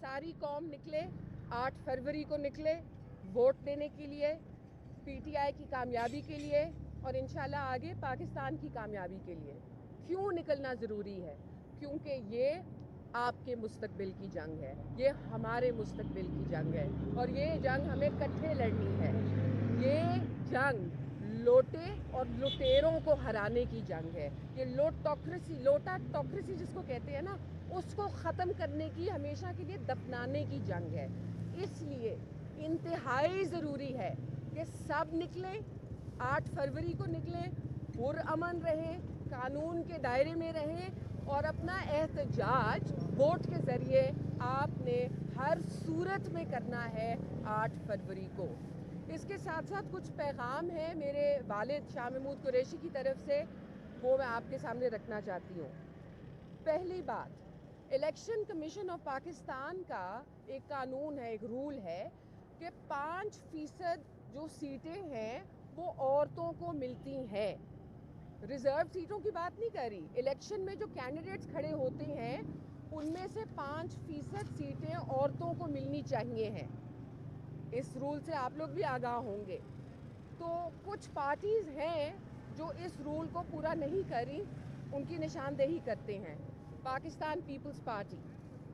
ساری قوم نکلے 8 فروری کو نکلے ووٹ دینے کے لیے پی ٹی آئی کی کامیابی کے لیے اور انشاءاللہ آگے پاکستان کی کامیابی کے لیے. کیوں نکلنا ضروری ہے؟ کیونکہ یہ آپ کے مستقبل کی جنگ ہے, یہ ہمارے مستقبل کی جنگ ہے اور یہ جنگ ہمیں اکٹھے لڑنی ہے. یہ جنگ لوٹے اور لٹیروں کو ہرانے کی جنگ ہے. یہ لوٹا ٹوکریسی جس کو کہتے ہیں نا, اس کو ختم کرنے کی, ہمیشہ کے لیے دفنانے کی جنگ ہے. اس لیے انتہائی ضروری ہے کہ سب نکلیں, 8 فروری کو نکلیں, پرامن رہیں, قانون کے دائرے میں رہیں اور اپنا احتجاج ووٹ کے ذریعے آپ نے ہر صورت میں کرنا ہے 8 فروری کو. اس کے ساتھ ساتھ کچھ پیغام ہیں میرے والد شاہ محمود قریشی کی طرف سے, وہ میں آپ کے سامنے رکھنا چاہتی ہوں. پہلی بات, الیکشن کمیشن آف پاکستان کا ایک قانون ہے, ایک رول ہے کہ 5% جو سیٹیں ہیں وہ عورتوں کو ملتی ہیں. ریزرو سیٹوں کی بات نہیں کر رہی, الیکشن میں جو کینڈیڈیٹس کھڑے ہوتے ہیں ان میں سے 5% سیٹیں عورتوں کو ملنی چاہیے ہیں. اس رول سے آپ لوگ بھی آگاہ ہوں گے. تو کچھ پارٹیز ہیں جو اس رول کو پورا نہیں کری, ان کی نشاندہی کرتے ہیں. پاکستان پیپلز پارٹی,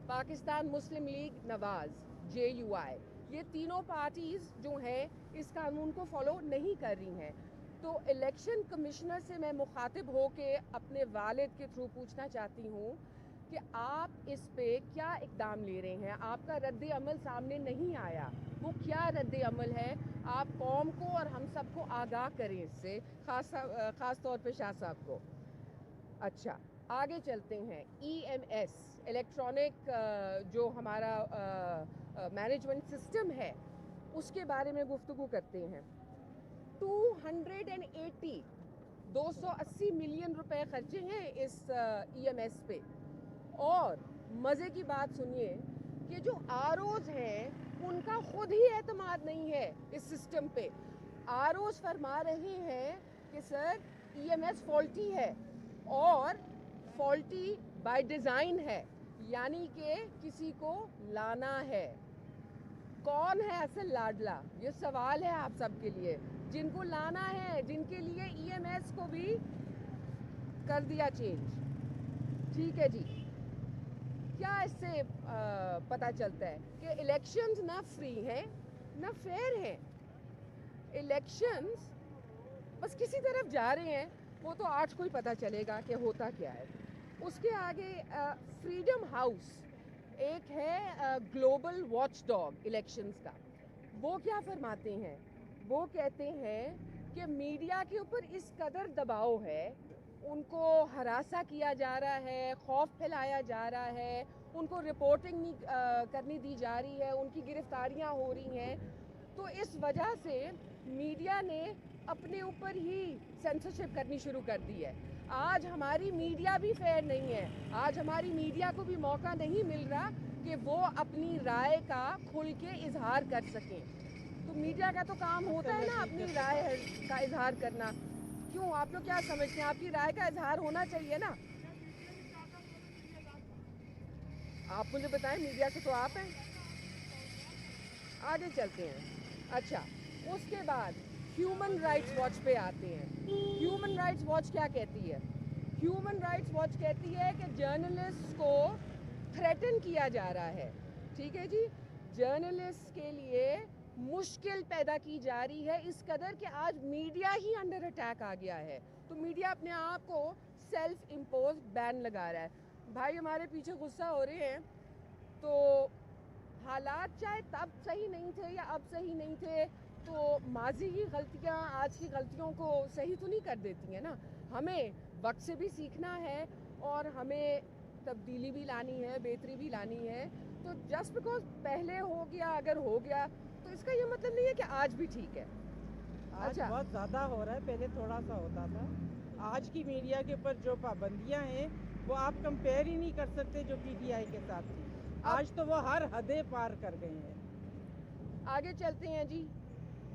پاکستان مسلم لیگ نواز, JUI, یہ تینوں پارٹیز جو ہیں اس قانون کو فالو نہیں کر رہی ہیں. تو الیکشن کمشنر سے میں مخاطب ہو کے اپنے والد کے تھرو پوچھنا چاہتی ہوں کہ آپ اس پہ کیا اقدام لے رہے ہیں. آپ کا رد عمل سامنے نہیں آیا, وہ کیا رد عمل ہے؟ آپ قوم کو اور ہم سب کو آگاہ کریں اس سے, خاص طور پہ شاہ صاحب کو. اچھا, آگے چلتے ہیں. EMS, الیکٹرانک جو ہمارا مینجمنٹ سسٹم ہے, اس کے بارے میں گفتگو کرتے ہیں. 280 ملین روپے خرچے ہیں اس EMS پہ. اور مزے کی بات سنیے کہ جو ROs ہیں ان کا خود ہی اعتماد نہیں ہے اس سسٹم پہ. ROs فرما رہے ہیں کہ سر EMS فالٹی ہے اور فالٹی بائی ڈیزائن ہے, یعنی کہ کسی کو لانا ہے. کون ہے اصل لاڈلا؟ یہ سوال ہے آپ سب کے لیے. جن کو لانا ہے, جن کے لیے EMS کو بھی کر دیا چینج. ٹھیک ہے جی. کیا اس سے پتہ چلتا ہے کہ الیکشنز نہ فری ہیں نہ فیئر ہیں. الیکشنز بس کسی طرف جا رہے ہیں, وہ تو 8 کو ہی پتہ چلے گا کہ ہوتا کیا ہے. اس کے آگے فریڈم ہاؤس ایک ہے, گلوبل واچ ڈاگ الیکشنز کا. وہ کیا فرماتے ہیں؟ وہ کہتے ہیں کہ میڈیا کے اوپر اس قدر دباؤ ہے, ان کو ہراساں کیا جا رہا ہے, خوف پھیلایا جا رہا ہے, ان کو رپورٹنگ نہیں کرنی دی جا رہی ہے, ان کی گرفتاریاں ہو رہی ہیں. تو اس وجہ سے میڈیا نے اپنے اوپر ہی سینسرشپ کرنی شروع کر دی ہے. آج ہماری میڈیا بھی فیئر نہیں ہے, آج ہماری میڈیا کو بھی موقع نہیں مل رہا کہ وہ اپنی رائے کا کھل کے اظہار کر سکیں. تو میڈیا کا تو کام ہوتا ہے نا اپنی رائے کا اظہار کرنا. کیوں, آپ لوگ کیا سمجھتے ہیں؟ آپ کی رائے کا اظہار ہونا چاہیے نا. آپ مجھے بتائیں, میڈیا سے تو آپ ہیں. آگے چلتے ہیں. اچھا, اس کے بعد ہیومن رائٹس واچ پہ آتے ہیں. ہیومن رائٹس واچ کیا کہتی ہے؟ ہیومن رائٹس واچ کہتی ہے کہ جرنلسٹ کو تھریٹن کیا جا رہا ہے. ٹھیک ہے جی, جرنلسٹ کے لیے مشکل پیدا کی جا رہی ہے اس قدر کہ آج میڈیا ہی انڈر اٹیک آ گیا ہے. تو میڈیا اپنے آپ کو سیلف امپوز بین لگا رہا ہے. بھائی ہمارے پیچھے غصہ ہو رہے ہیں, تو حالات چاہے تب صحیح نہیں تھے یا اب صحیح نہیں تھے, تو ماضی کی غلطیاں آج کی غلطیوں کو صحیح تو نہیں کر دیتی ہیں نا. ہمیں وقت سے بھی سیکھنا ہے اور ہمیں تبدیلی بھی لانی ہے, بہتری بھی لانی ہے. تو جسٹ بیکاز پہلے ہو گیا, اگر ہو گیا تو اس کا یہ مطلب نہیں ہے کہ آج بھی ٹھیک ہے. آج بہت زیادہ ہو رہا ہے, پہلے تھوڑا سا ہوتا تھا. آج کی میڈیا کے اوپر جو پابندیاں ہیں وہ آپ کمپیئر ہی نہیں کر سکتے جو PTI کے ساتھ تھی. آج تو وہ ہر حدیں پار کر گئے ہیں. آگے چلتے ہیں جی.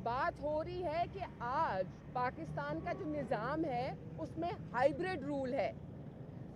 بات ہو رہی ہے کہ آج پاکستان کا جو نظام ہے اس میں ہائیبریڈ رول ہے.